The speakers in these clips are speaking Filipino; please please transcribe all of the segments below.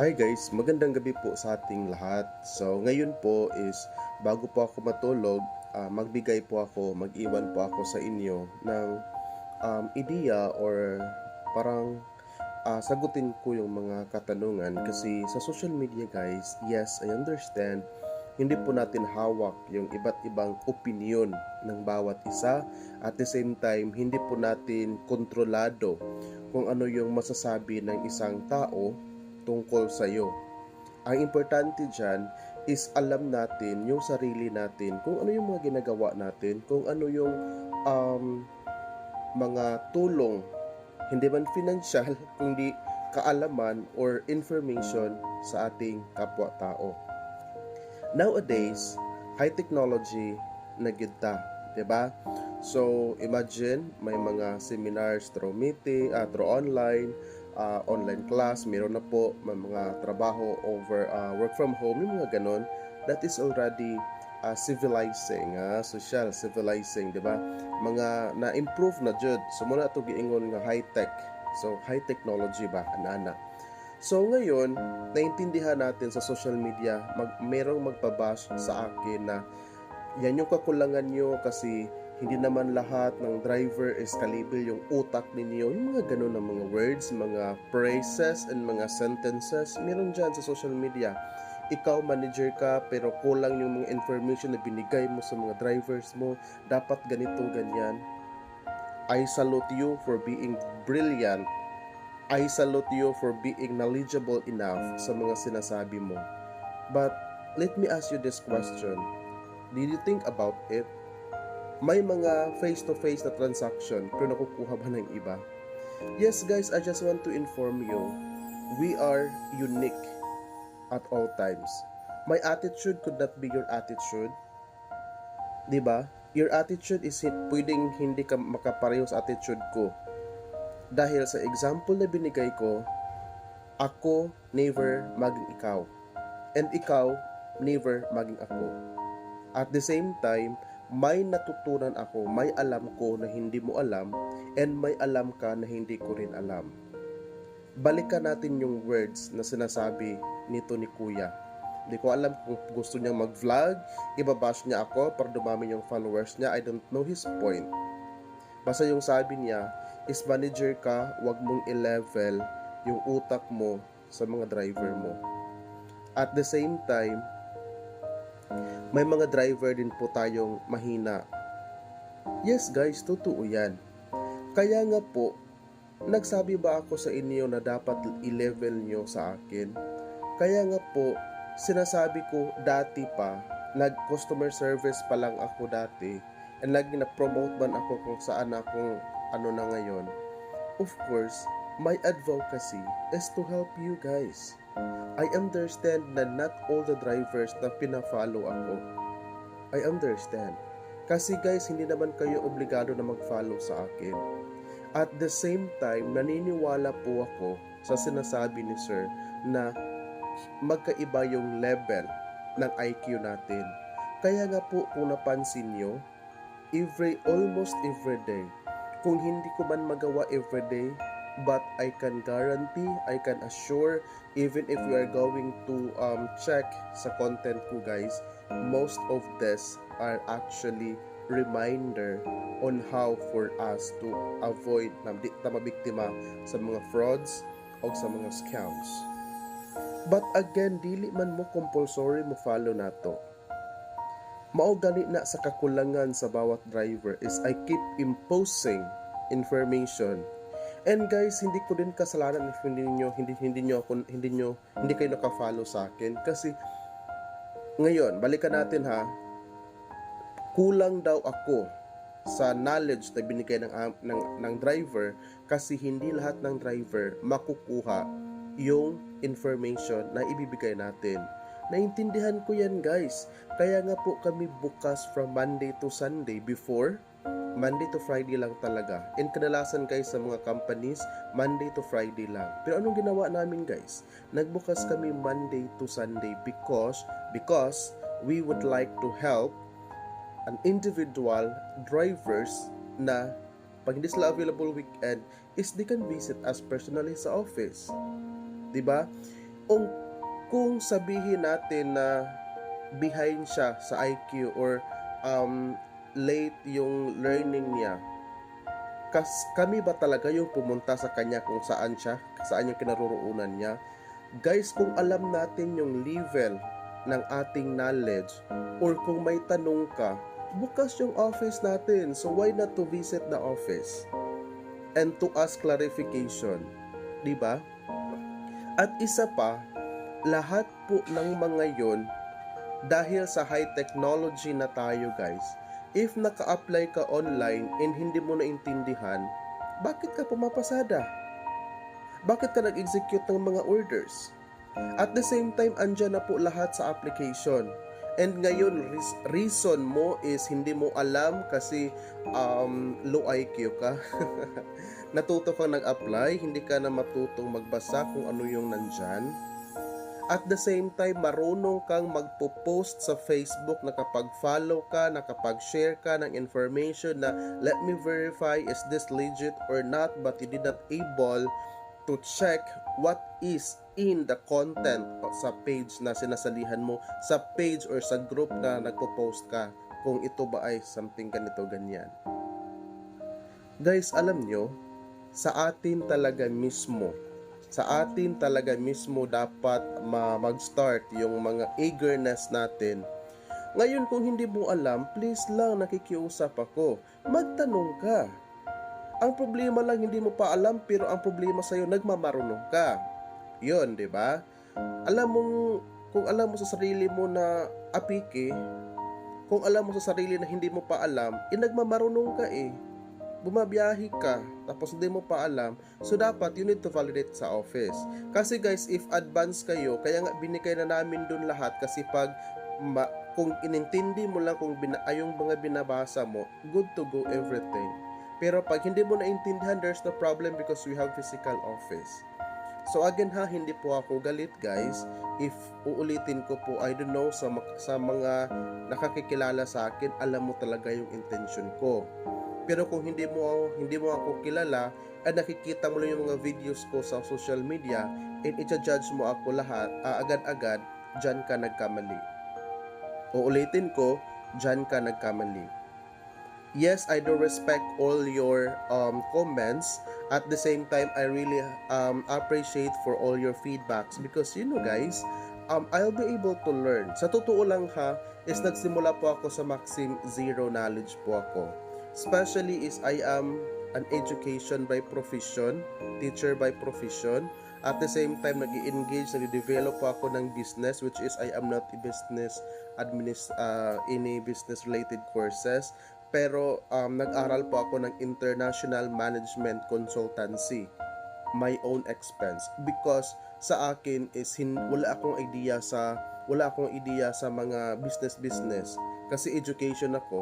Hi guys, magandang gabi po sa ating lahat. So ngayon po is bago po ako matulog, magbigay po ako, mag-iwan po ako sa inyo ng ideya or parang sagutin ko yung mga katanungan kasi sa social media guys, yes, I understand, hindi po natin hawak yung iba't ibang opinion ng bawat isa. At the same time, hindi po natin kontrolado kung ano yung masasabi ng isang tao tungkol sa iyo. Ang importante dyan is alam natin yung sarili natin, kung ano yung mga ginagawa natin, kung ano yung um, mga tulong, hindi man financial, kundi kaalaman or information sa ating kapwa-tao. Nowadays, high technology na gid ta, 'di ba? So, imagine may mga seminars through meeting, through online class, meron na po may mga trabaho over work from home, yung mga ganon. That is already civilizing, social civilizing, 'di ba? Mga na-improve na jud. So, muna ito giingon nga high-tech. So, high technology ba, ana. So ngayon, naintindihan natin sa social media, merong magbabash sa akin na yan yung kakulangan nyo kasi hindi naman lahat ng driver is kalibre yung utak ninyo. Yung mga ganun na mga words, mga phrases, and mga sentences, meron dyan sa social media. Ikaw, manager ka, pero kulang yung mga information na binigay mo sa mga drivers mo. Dapat ganito, ganyan. I salute you for being brilliant. I salute you for being knowledgeable enough sa mga sinasabi mo. But let me ask you this question. Did you think about it? May mga face-to-face na transaction pero nakukuha ba ng iba? Yes guys, I just want to inform you, we are unique at all times. My attitude could not be your attitude. 'Di ba? Your attitude is pwedeng hindi ka makapareho sa attitude ko. Dahil sa example na binigay ko, ako never maging ikaw. And ikaw never maging ako. At the same time, may natutunan ako, may alam ko na hindi mo alam, and may alam ka na hindi ko rin alam. Balikan natin yung words na sinasabi nito ni Kuya. Hindi ko alam kung gusto niyang mag-vlog, ibabash niya ako para dumami yung followers niya. I don't know his point. Basta yung sabi niya, is manager ka, wag mong i-level yung utak mo sa mga driver mo. At the same time, may mga driver din po tayong mahina. Yes guys, totoo yan. Kaya nga po, nagsabi ba ako sa inyo na dapat i-level nyo sa akin? Kaya nga po, sinasabi ko dati pa, nag-customer service pa lang ako dati, and lagi na-promote man ako kung saan akong ano na ngayon. Of course, my advocacy is to help you guys. I understand na not all the drivers na pina-follow ako. I understand. Kasi guys, hindi naman kayo obligado na mag-follow sa akin. At the same time, naniniwala po ako sa sinasabi ni Sir na magkaiba yung level ng IQ natin. Kaya nga po kung napansin nyo, almost every day, kung hindi ko man magawa every day, but I can guarantee, I can assure, even if we are going to check sa content ko guys, most of this are actually reminder on how for us to avoid na di ta mabiktima sa mga frauds o sa mga scams. But again, dili man mo compulsory mo follow nato. Mao gani na sa kakulangan sa bawat driver is I keep imposing information. And guys, hindi ko din kasalanan if hindi kayo naka-follow sa akin kasi ngayon, balikan natin ha. Kulang daw ako sa knowledge na binigay ng driver kasi hindi lahat ng driver makukuha yung information na ibibigay natin. Naintindihan ko yan guys. Kaya nga po kami bukas from Monday to Sunday. Before, Monday to Friday lang talaga. And kadalasan guys sa mga companies, Monday to Friday lang. Pero anong ginawa namin guys? Nagbukas kami Monday to Sunday because we would like to help an individual drivers na pag hindi sila available weekend is they can visit us personally sa office. 'Di ba? Kung, kung sabihin natin na behind siya sa IQ or um, late yung learning niya, kami ba talaga yung pumunta sa kanya kung saan yung kinaroroonan niya? Guys, kung alam natin yung level ng ating knowledge or kung may tanong ka, bukas yung office natin. So why not to visit the office and to ask clarification? 'Di ba? At isa pa, lahat po ng mga yon dahil sa high technology na tayo guys, if naka-apply ka online and hindi mo naintindihan, bakit ka pumapasada? Bakit ka nag-execute ng mga orders? At the same time, andyan na po lahat sa application. And ngayon, reason mo is hindi mo alam kasi low IQ ka. Natuto kang nag-apply, hindi ka na matutong magbasa kung ano yung nandyan. At the same time, marunong kang magpo-post sa Facebook, nakapag-follow ka, nakapag-share ka ng information na let me verify is this legit or not, but you did not able to check what is in the content sa page na sinasalihan mo, sa page or sa group na nagpo-post ka, kung ito ba ay something ganito, ganyan. Guys, alam nyo, sa atin talaga mismo dapat mag-start yung mga eagerness natin. Ngayon, kung hindi mo alam, please lang, nakikiusap ako, magtanong ka. Ang problema lang, hindi mo pa alam, pero ang problema sa'yo, nagmamarunong ka. Yun, di ba? Kung alam mo sa sarili mo na apike, kung alam mo sa sarili na hindi mo pa alam, nagmamarunong ka eh. Bumabiyahe ka, tapos hindi mo pa alam, so dapat you need to validate sa office. Kasi guys, if advance kayo, kaya nga binigay na namin dun lahat, kasi kung inintindi mo lang kung yung mga binabasa mo, good to go everything. Pero pag hindi mo naintindihan, there's no problem because we have physical office. So again ha, hindi po ako galit guys. If uulitin ko po, I don't know, sa mga nakakikilala sa akin, alam mo talaga yung intention ko. Pero kung hindi mo ako kilala at nakikita mo lang yung mga videos ko sa social media and i-judge mo ako lahat, agad-agad, dyan ka nagkamali. Uulitin ko, dyan ka nagkamali. Yes, I do respect all your comments. At the same time, I really appreciate for all your feedbacks because you know guys, I'll be able to learn. Sa totoo lang ha, is nagsimula po ako sa Maxim Zero Knowledge po ako. Especially is I am an education by profession, teacher by profession. At the same time, nag-i-engage, nag-develop po ako ng business, which is I am not a business any business related courses. Pero nag-aral po ako ng international management consultancy, my own expense, because sa akin is wala akong idea sa mga business kasi education ako.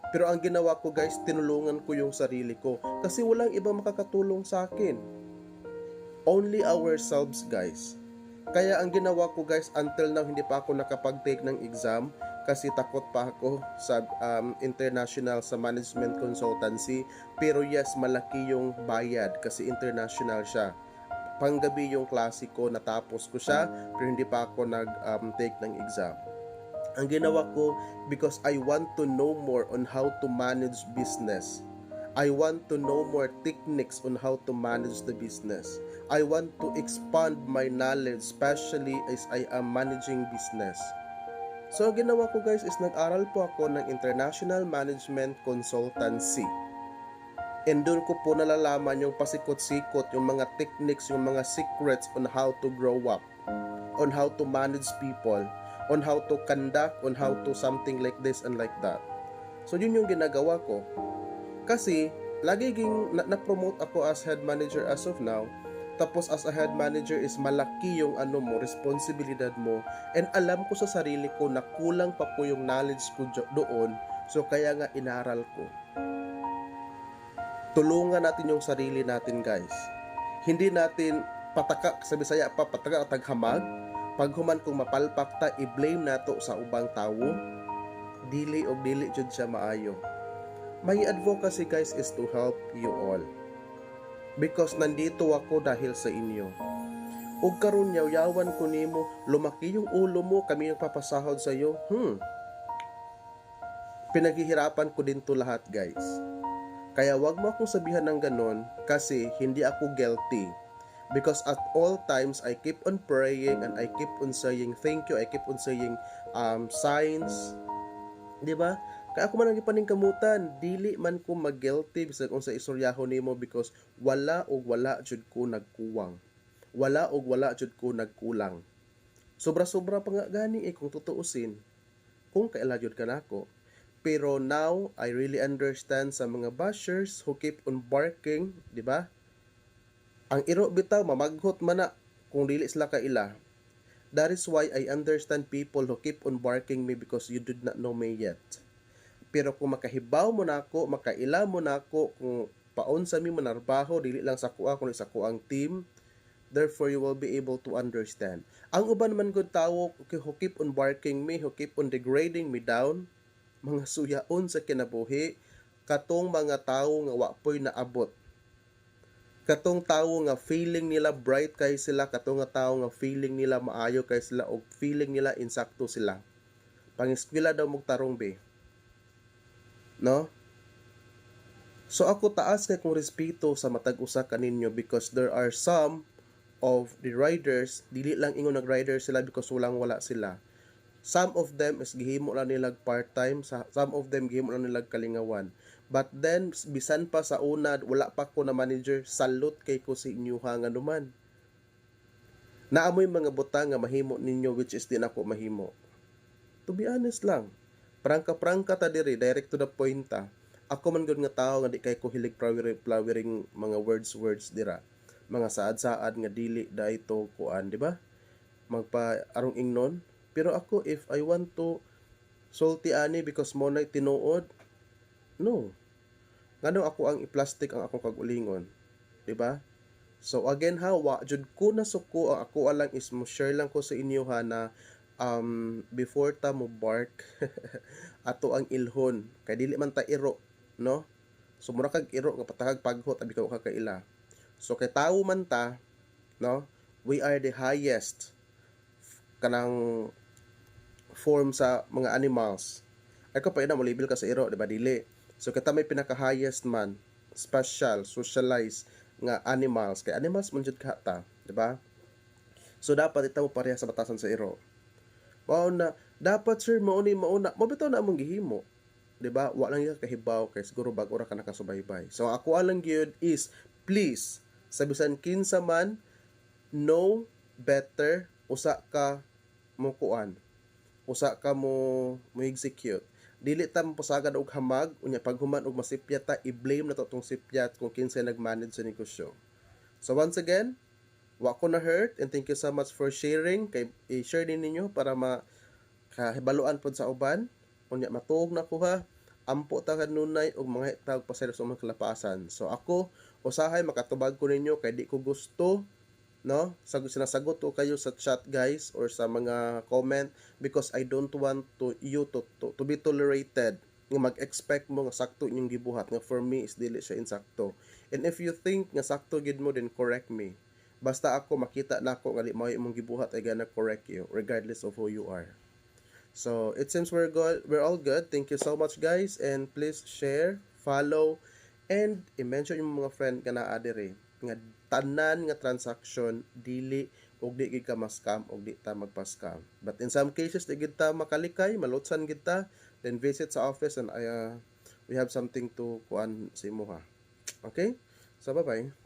Pero ang ginawa ko guys, tinulungan ko yung sarili ko kasi walang ibang makakatulong sa akin, only ourselves guys. Kaya ang ginawa ko guys, until now hindi pa ako nakapag-take ng exam kasi takot pa ako sa international sa management consultancy. Pero yes, malaki yung bayad kasi international siya. Panggabi yung klase ko, natapos ko siya pero hindi pa ako nag-take ng exam. Ang ginawa ko because I want to know more on how to manage business. I want to know more techniques on how to manage the business. I want to expand my knowledge, especially as I am managing business. So, ang ginawa ko guys is nag-aral po ako ng International Management Consultancy. And doon ko po nalalaman yung pasikot-sikot, yung mga techniques, yung mga secrets on how to grow up, on how to manage people, on how to conduct, on how to something like this and like that. So, yun yung ginagawa ko. Kasi, laging na-promote ako as head manager as of now. Tapos as a head manager is malaki yung responsibilidad mo. And alam ko sa sarili ko na kulang pa po yung knowledge ko doon. So kaya nga inaral ko. Tulungan natin yung sarili natin guys. Hindi natin pataka, sa Bisaya pa, pataka at taghamag. Pag human kung mapalpak ta, i-blame nato sa ubang tawo. Dili jud siya maayo. My advocacy guys is to help you all. Because nandito ako dahil sa inyo. ug karon yaw-yawan ko nimo, lumaki yung ulo mo, kami yung papasahod sa iyo. Pinaghihirapan ko din to lahat, guys. Kaya wag mo akong sabihan ng ganon kasi hindi ako guilty. Because at all times, I keep on praying and I keep on saying thank you. I keep on saying signs. Di ba? Kaya ako man ang ipaningkamutan, dili man ko mag-guilty bisag kung sa istoryahon nimo because wala og wala jud ko nagkuwang. Wala og wala jud ko nagkulang. Sobra-sobra pa nga gani kung tutuusin. Kung kaila jud ka nako. Pero now, I really understand sa mga bashers who keep on barking, di ba? Ang iro bitaw, mamaghot man na kung dili sila kaila. That is why I understand people who keep on barking me because you did not know me yet. Pero kung makahibaw mo na ako, makaila mo na ako, kung paon sa mi manarbaho, dili lang sa kuha, kundi sa kuang team, therefore you will be able to understand. Ang uban man gud tawo who keep on barking me, who keep on degrading me down, mga suyaon sa kinabuhi, katong mga tawo nga wapoy naabot. Katong tawo nga feeling nila bright kay sila, katong nga tawo nga feeling nila maayo kay sila, o feeling nila insakto sila. Pangiskwela daw mong tarong be. No? So ako taas kay kong respeto sa matag usa kaninyo because there are some of the riders, dili lang ingon nag-rider sila because wala sila. Some of them is gihimo lang nilag part-time, some of them gihimo lang nilag kalingawan. But then, bisan pa sa una, wala pa ko na manager, salute kay ko si inyo nga naman. Naamoy mga butang nga mahimo ninyo which is din ako mahimo. To be honest lang, prangka-prangka ta diri, direct to the point ta. Ako man gud nga tao nga di kay ko hilig flowering mga words dira. Mga saad-saad nga dili dayto kuan, di ba? Magpa arong ingnon. Pero ako, if I want to sulti ani because mo na tinuod, no. Ngano ako ang i-plastic ang akong kagulingon, di ba? So again ha, wa jud ko na suko, ang ako alang is mo share lang ko sa inyo ha na before ta mo bark ato ang ilhon kay dili man ta iro, no? So mura kag iro nga patahag paghot abi ka kaila. So kay tawo man ta, no? We are the highest kanang form sa mga animals. Ay ko pa ina mo label ka sa iro, di ba? Dili. So kita may pinaka-highest man, special, socialized nga animals. Kay animals man jud ka ta, di ba? So dapat ita mo pareha sa batasan sa iro. Mao na dapat sir mauna mo bitaw na among gihimo. Di ba? Wa lang yung kahibaw kay siguro bag ora ka nakasubaybay. So ako alang gyud is please sa bisan kinsa man know better usa ka mo kuan, usa ka mo execute. Dili ta pasagad og hamag unya paghuman og masipyat ta, i-blame na to tong sipyat kung kinsa nag-manage sa negosyo. So once again, wa ko na hurt and thank you so much for sharing. Kay i-share din ninyo para makahibaluan pod sa uban. Unya matuog na ko ha. Ampo ta kanunay og mga hitag pasaylo sa mga kalapasan. So ako usahay makatubag ko ninyo kay di ko gusto, no? Sinasagot ko kayo sa chat guys or sa mga comment because I don't want you to be tolerated nga mag-expect mo nga sakto inyong gibuhat nga for me is dili siya insakto. And if you think nga sakto gid mo then correct me. Basta ako makita nako nga di mao imong gibuhat I gonna correct you regardless of who you are. So it seems we're all good. Thank you so much guys and please share, follow and i-mention yung mga friend ka na adere nga tanan nga transaction dili og di gid ka ma-scam og di ta magpa-scam. But in some cases di gid ta makalikay, malutsan gid ta, then visit sa office and we have something to kuan sa imo ha. Okay? So bye-bye.